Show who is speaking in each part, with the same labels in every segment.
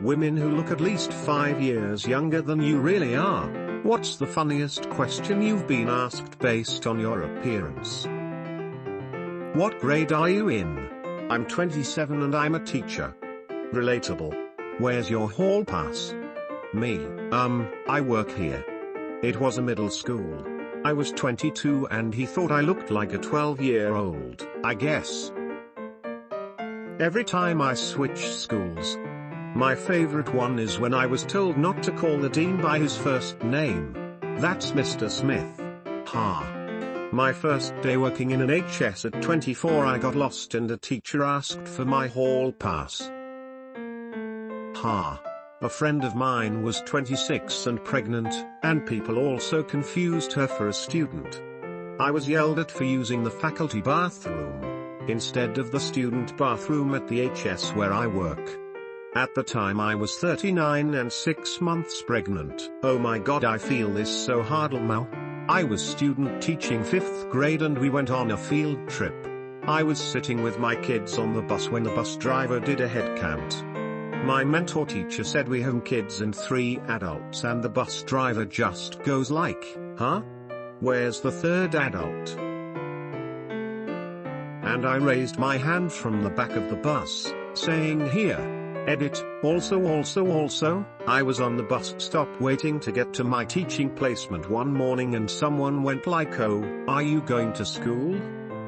Speaker 1: Women who look at least 5 years younger than you really are. What's the funniest question you've been asked based on your appearance? What grade are you in? I'm 27 and I'm a teacher. Relatable. Where's your hall pass? Me, I work here. It was a middle school. I was 22 and he thought I looked like a 12-year-old, I guess. Every time I switch schools. My favorite one is when I was told not to call the dean by his first name. That's Mr. Smith. Ha. My first day working in an HS at 24, I got lost and a teacher asked for my hall pass. Ha. A friend of mine was 26 and pregnant, and people also confused her for a student. I was yelled at for using the faculty bathroom instead of the student bathroom at the HS where I work. At the time I was 39 and 6 months pregnant. Oh my god, I feel this so hard now. I was student teaching 5th grade and we went on a field trip. I was sitting with my kids on the bus when the bus driver did a head count. My mentor teacher said we have kids and 3 adults, and the bus driver just goes like, huh? Where's the 3rd adult? And I raised my hand from the back of the bus, saying here. Edit, also, I was on the bus stop waiting to get to my teaching placement one morning and someone went like, oh, are you going to school?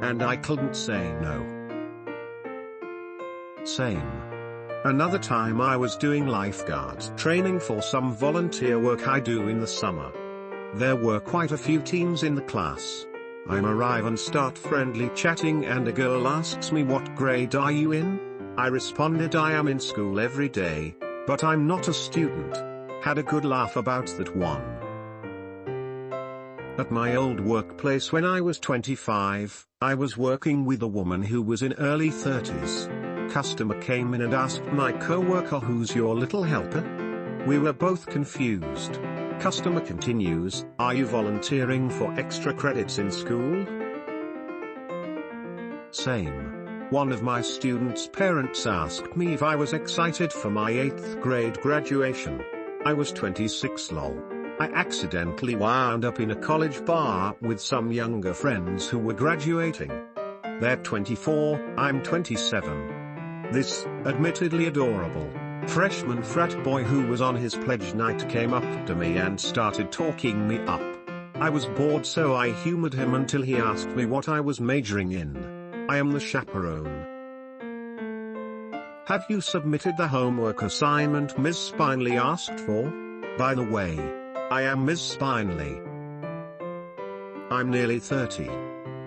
Speaker 1: And I couldn't say no. Same. Another time I was doing lifeguards training for some volunteer work I do in the summer. There were quite a few teens in the class. I arrive and start friendly chatting and a girl asks me what grade are you in? I responded I am in school every day, but I'm not a student. Had a good laugh about that one. At my old workplace when I was 25, I was working with a woman who was in early 30s. Customer came in and asked my co-worker, who's your little helper? We were both confused. Customer continues, are you volunteering for extra credits in school? Same. One of my students' parents asked me if I was excited for my 8th grade graduation. I was 26 lol. I accidentally wound up in a college bar with some younger friends who were graduating. They're 24, I'm 27. This, admittedly adorable, freshman frat boy who was on his pledge night came up to me and started talking me up. I was bored so I humored him until he asked me what I was majoring in. I am the chaperone. Have you submitted the homework assignment Ms. Spineley asked for? By the way, I am Ms. Spineley. I'm nearly 30.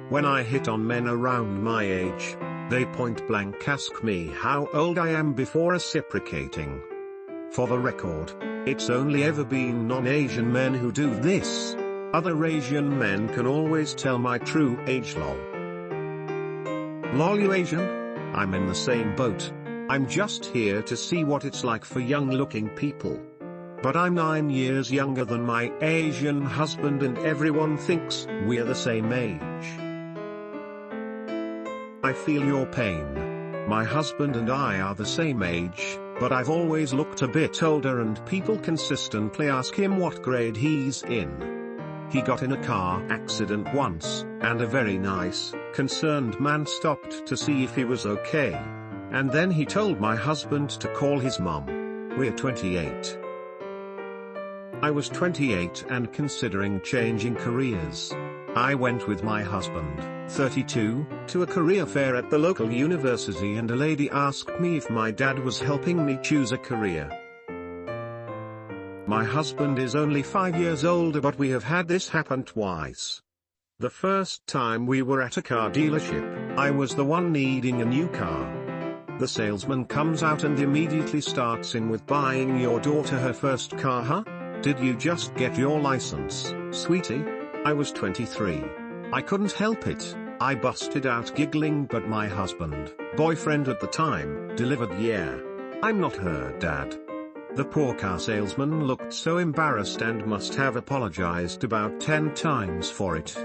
Speaker 1: When I hit on men around my age, they point blank ask me how old I am before reciprocating. For the record, it's only ever been non-Asian men who do this. Other Asian men can always tell my true age lol. Lol, you Asian? I'm in the same boat. I'm just here to see what it's like for young-looking people. But I'm 9 years younger than my Asian husband and everyone thinks we're the same age. I feel your pain. My husband and I are the same age, but I've always looked a bit older and people consistently ask him what grade he's in. He got in a car accident once, and a very nice, concerned man stopped to see if he was okay. And then he told my husband to call his mom. We're 28. I was 28 and considering changing careers. I went with my husband, 32, to a career fair at the local university and a lady asked me if my dad was helping me choose a career. My husband is only 5 years older, but we have had this happen twice. The first time we were at a car dealership, I was the one needing a new car. The salesman comes out and immediately starts in with buying your daughter her first car, huh? Did you just get your license, sweetie? I was 23. I couldn't help it. I busted out giggling, but my husband, boyfriend at the time, delivered, yeah. I'm not her dad. The poor car salesman looked so embarrassed and must have apologized about 10 times for it.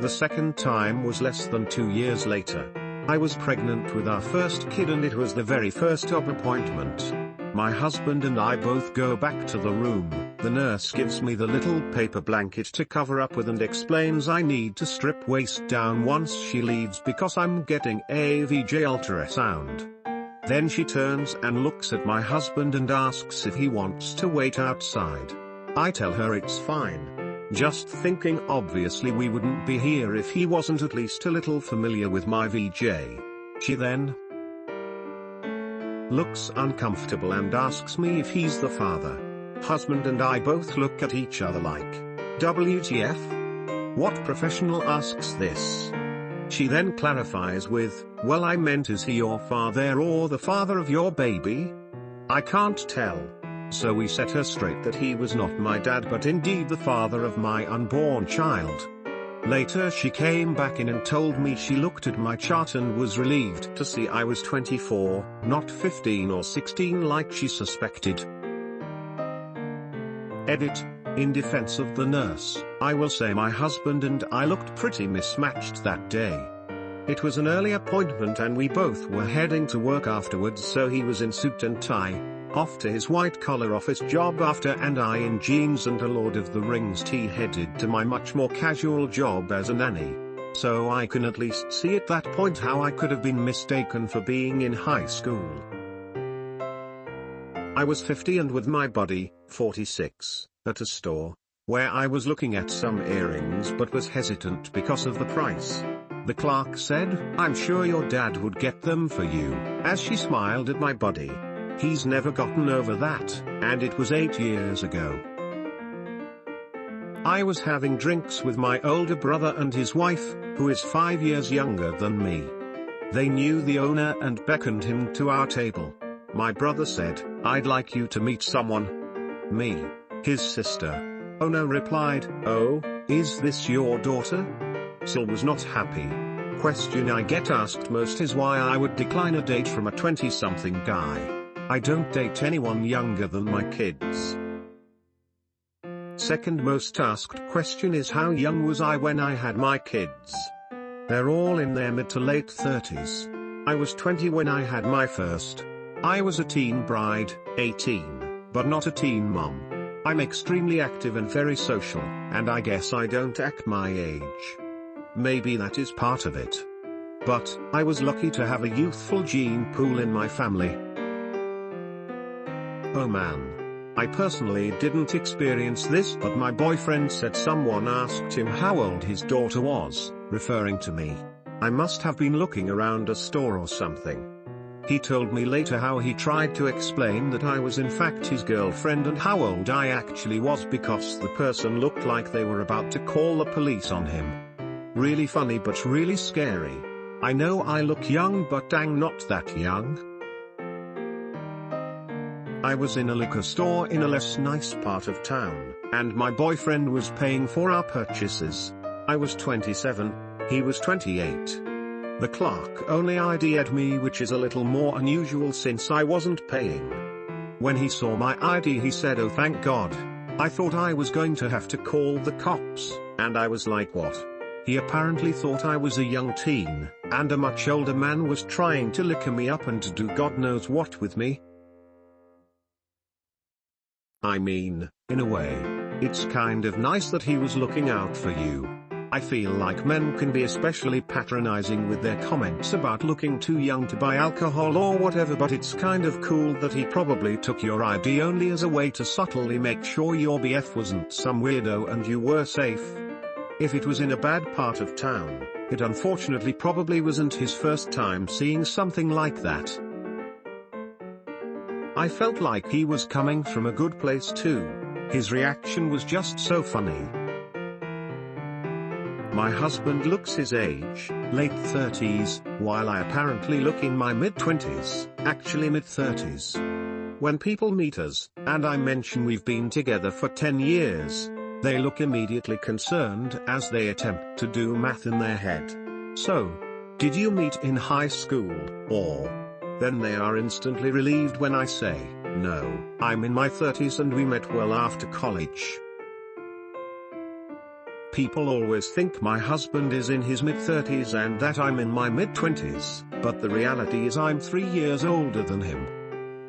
Speaker 1: The second time was less than 2 years later. I was pregnant with our first kid and it was the very first op appointment. My husband and I both go back to the room. The nurse gives me the little paper blanket to cover up with and explains I need to strip waist down once she leaves because I'm getting a VJ ultrasound. Then she turns and looks at my husband and asks if he wants to wait outside. I tell her it's fine. Just thinking obviously we wouldn't be here if he wasn't at least a little familiar with my VJ. She then looks uncomfortable and asks me if he's the father. Husband and I both look at each other like, WTF? What professional asks this? She then clarifies with, well, I meant, is he your father or the father of your baby? I can't tell. So we set her straight that he was not my dad but indeed the father of my unborn child. Later she came back in and told me she looked at my chart and was relieved to see I was 24, not 15 or 16 like she suspected. Edit. In defense of the nurse, I will say my husband and I looked pretty mismatched that day. It was an early appointment and we both were heading to work afterwards, so he was in suit and tie, off to his white-collar office job after, and I in jeans and a Lord of the Rings tee headed to my much more casual job as a nanny. So I can at least see at that point how I could have been mistaken for being in high school. I was 50 and with my buddy, 46, at a store, where I was looking at some earrings but was hesitant because of the price. The clerk said, I'm sure your dad would get them for you, as she smiled at my buddy. He's never gotten over that, and it was 8 years ago. I was having drinks with my older brother and his wife, who is 5 years younger than me. They knew the owner and beckoned him to our table. My brother said, I'd like you to meet someone. Me, his sister. Owner replied, oh, is this your daughter? Sil was not happy. Question I get asked most is why I would decline a date from a 20-something guy. I don't date anyone younger than my kids. Second most asked question is how young was I when I had my kids? They're all in their mid to late 30s. I was 20 when I had my first. I was a teen bride, 18, but not a teen mom. I'm extremely active and very social, and I guess I don't act my age. Maybe that is part of it. But, I was lucky to have a youthful gene pool in my family. Oh man. I personally didn't experience this, but my boyfriend said someone asked him how old his daughter was, referring to me. I must have been looking around a store or something. He told me later how he tried to explain that I was in fact his girlfriend and how old I actually was because the person looked like they were about to call the police on him. Really funny but really scary. I know I look young but dang not that young. I was in a liquor store in a less nice part of town, and my boyfriend was paying for our purchases. I was 27, he was 28. The clerk only ID'd me, which is a little more unusual since I wasn't paying. When he saw my ID he said, oh thank God. I thought I was going to have to call the cops, and I was like what? He apparently thought I was a young teen, and a much older man was trying to liquor me up and to do God knows what with me. I mean, in a way, it's kind of nice that he was looking out for you. I feel like men can be especially patronizing with their comments about looking too young to buy alcohol or whatever, but it's kind of cool that he probably took your ID only as a way to subtly make sure your BF wasn't some weirdo and you were safe. If it was in a bad part of town, it unfortunately probably wasn't his first time seeing something like that. I felt like he was coming from a good place too. His reaction was just so funny. My husband looks his age, late 30s, while I apparently look in my mid-20s, actually mid-30s. When people meet us, and I mention we've been together for 10 years, they look immediately concerned as they attempt to do math in their head. So, did you meet in high school, or? Then they are instantly relieved when I say, no, I'm in my 30s and we met well after college. People always think my husband is in his mid-30s and that I'm in my mid-20s, but the reality is I'm 3 years older than him.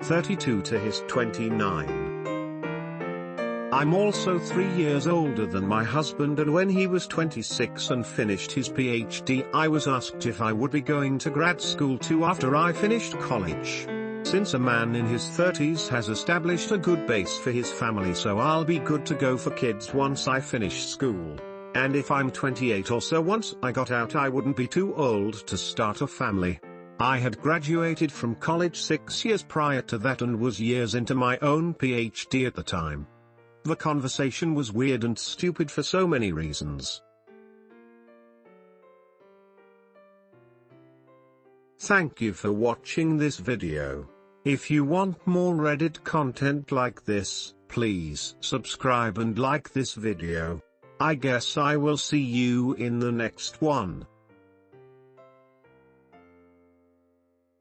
Speaker 1: 32 to his 29. I'm also 3 years older than my husband, and when he was 26 and finished his PhD, I was asked if I would be going to grad school too after I finished college. Since a man in his 30s has established a good base for his family, so I'll be good to go for kids once I finish school. And if I'm 28 or so once I got out, I wouldn't be too old to start a family. I had graduated from college 6 years prior to that and was years into my own PhD at the time. The conversation was weird and stupid for so many reasons. Thank you for watching this video. If you want more Reddit content like this, please subscribe and like this video. I guess I will see you in the next one.